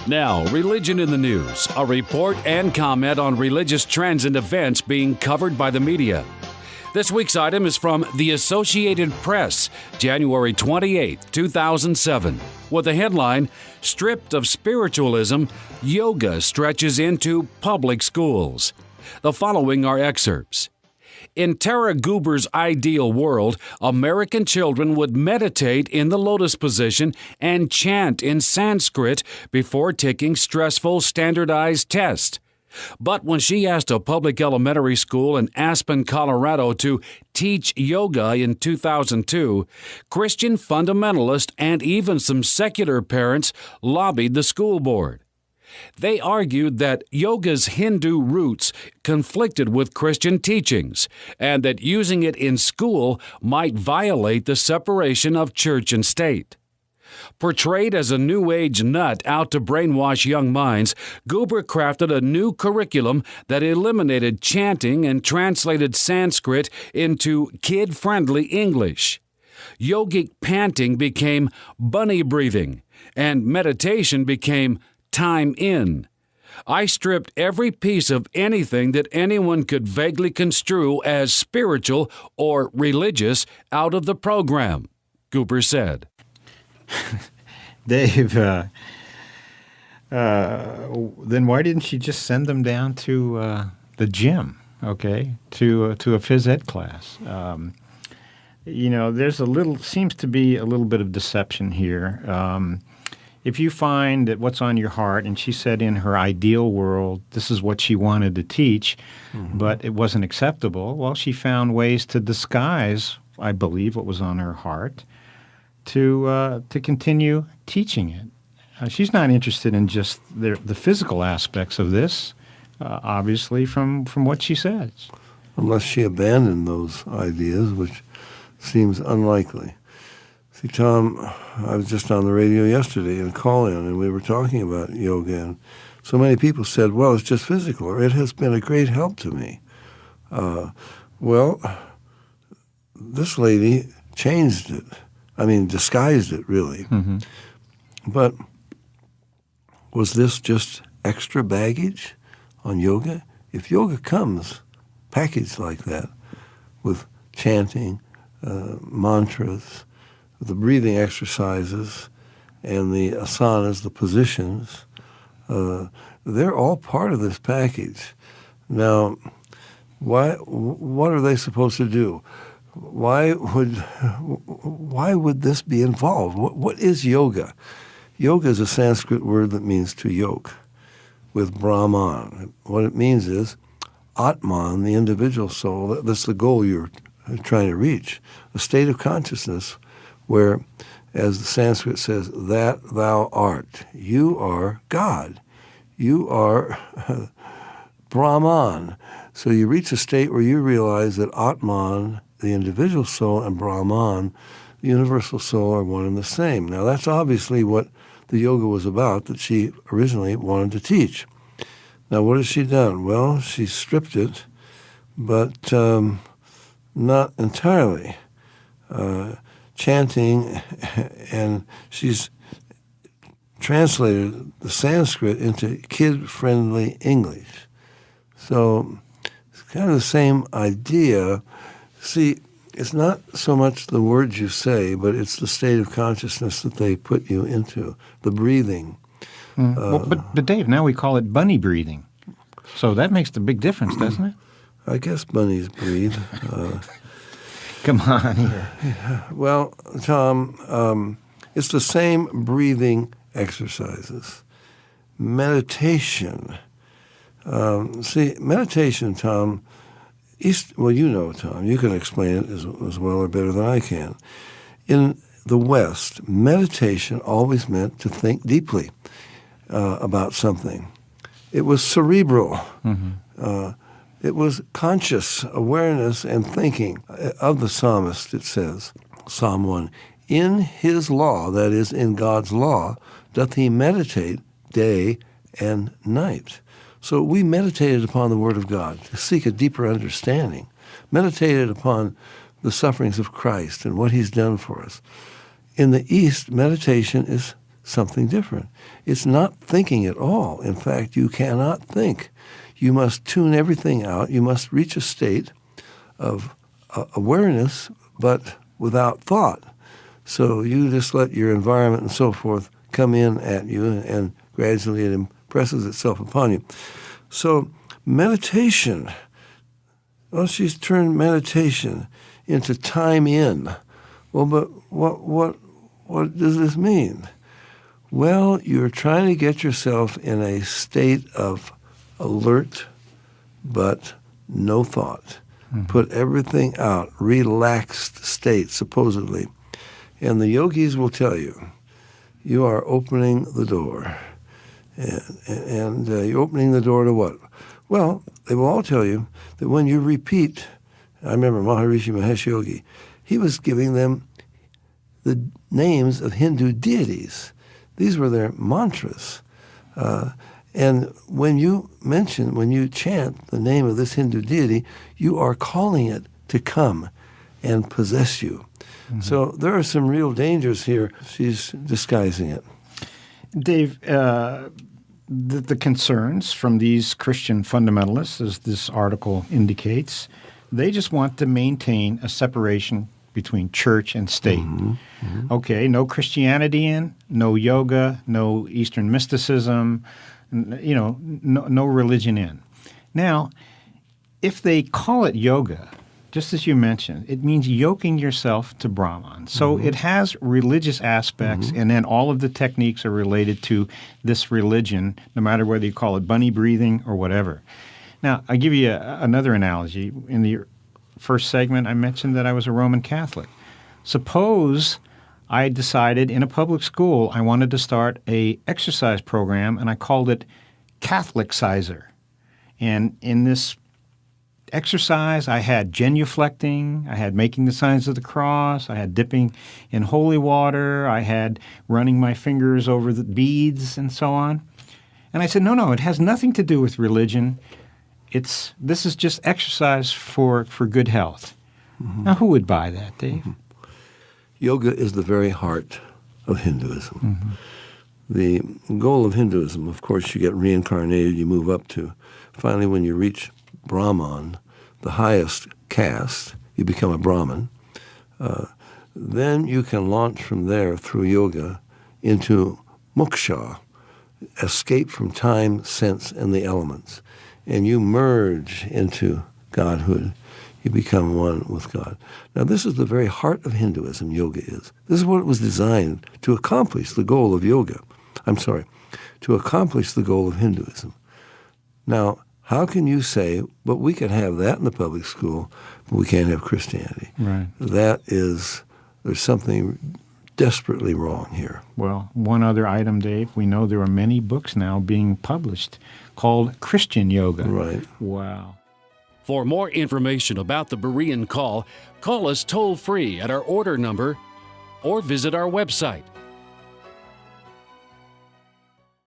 Now, Religion in the News, a report and comment on religious trends and events being covered by the media. This week's item is from the Associated Press, January 28, 2007, with the headline, Stripped of Spiritualism, Yoga Stretches into Public Schools. The following are excerpts. In Tara Goober's ideal world, American children would meditate in the lotus position and chant in Sanskrit before taking stressful standardized tests. But when she asked a public elementary school in Aspen, Colorado to teach yoga in 2002, Christian fundamentalists and even some secular parents lobbied the school board. They argued that yoga's Hindu roots conflicted with Christian teachings, and that using it in school might violate the separation of church and state. Portrayed as a New Age nut out to brainwash young minds, Goober crafted a new curriculum that eliminated chanting and translated Sanskrit into kid-friendly English. Yogic panting became bunny breathing, and meditation became time in. I stripped every piece of anything that anyone could vaguely construe as spiritual or religious out of the program, Goober said. Dave, then why didn't she just send them down to the gym, okay, to a phys ed class? Seems to be a little bit of deception here. If you find that what's on your heart, and she said in her ideal world, this is what she wanted to teach, but it wasn't acceptable, well, she found ways to disguise, I believe, what was on her heart to continue teaching it. She's not interested in just the physical aspects of this, obviously, from what she says. Unless she abandoned those ideas, which seems unlikely. See, Tom, I was just on the radio yesterday in a call-in, and we were talking about yoga, and so many people said, well, it's just physical, or it has been a great help to me. Well, this lady changed it. Disguised it, really. Mm-hmm. But was this just extra baggage on yoga? If yoga comes packaged like that, with chanting, mantras, the breathing exercises, and the asanas, the positions, they're all part of this package. Now, what are they supposed to do? Why would this be involved? What is yoga? Yoga is a Sanskrit word that means to yoke with Brahman. What it means is Atman, the individual soul. That's the goal you're trying to reach, a state of consciousness where, as the Sanskrit says, that thou art. You are God. You are Brahman. So you reach a state where you realize that Atman, the individual soul, and Brahman, the universal soul, are one and the same. Now, that's obviously what the yoga was about that she originally wanted to teach. Now, what has she done? Well, she stripped it, but not entirely. Chanting, and she's translated the Sanskrit into kid-friendly English. So it's kind of the same idea. See, it's not so much the words you say, but it's the state of consciousness that they put you into, the breathing. But Dave, now we call it bunny breathing. So that makes the big difference, doesn't it? I guess bunnies breathe. Come on here. Well, Tom, it's the same breathing exercises. Meditation. Meditation, Tom, Tom, you can explain it as well or better than I can. In the West, meditation always meant to think deeply about something. It was cerebral. Mm-hmm. It was conscious awareness and thinking. Of the psalmist, it says, Psalm 1, in his law, that is, in God's law, doth he meditate day and night. So we meditated upon the Word of God to seek a deeper understanding, meditated upon the sufferings of Christ and what he's done for us. In the East, meditation is something different. It's not thinking at all. In fact, you cannot think. You must tune everything out. You must reach a state of awareness, but without thought. So you just let your environment and so forth come in at you, and gradually it impresses itself upon you. So meditation, well, she's turned meditation into time in. Well, but what does this mean? Well, you're trying to get yourself in a state of alert, but no thought. Mm-hmm. Put everything out, relaxed state, supposedly. And the yogis will tell you, you are opening the door. And you're opening the door to what? Well, they will all tell you that when you repeat, I remember Maharishi Mahesh Yogi, he was giving them the names of Hindu deities. These were their mantras. And when you chant the name of this Hindu deity, you are calling it to come and possess you. Mm-hmm. So there are some real dangers here. She's disguising it. Dave, the concerns from these Christian fundamentalists, as this article indicates, they just want to maintain a separation between church and state. Mm-hmm. Mm-hmm. Okay, no Christianity in, no yoga, no Eastern mysticism, no religion in. Now, if they call it yoga, just as you mentioned, it means yoking yourself to Brahman. So mm-hmm. it has religious aspects, mm-hmm. and then all of the techniques are related to this religion, no matter whether you call it bunny breathing or whatever. Now, I'll give you another analogy. In the first segment, I mentioned that I was a Roman Catholic. Suppose I decided in a public school I wanted to start a exercise program, and I called it Catholicizer. And in this exercise, I had genuflecting, I had making the signs of the cross, I had dipping in holy water, I had running my fingers over the beads and so on. And I said, no, it has nothing to do with religion. This is just exercise for good health. Mm-hmm. Now, who would buy that, Dave? Mm-hmm. Yoga is the very heart of Hinduism. Mm-hmm. The goal of Hinduism, of course, you get reincarnated, you move up to, finally when you reach Brahman, the highest caste, you become a Brahmin. Then you can launch from there through yoga into moksha, escape from time, sense, and the elements. And you merge into Godhood. You become one with God. Now, this is the very heart of Hinduism, yoga is. This is what it was designed to accomplish, the goal of yoga. To accomplish the goal of Hinduism. Now, how can you say, but we can have that in the public school, but we can't have Christianity? Right. There's something desperately wrong here. Well, one other item, Dave. We know there are many books now being published called Christian Yoga. Right. Wow. For more information about the Berean call us toll-free at our order number or visit our website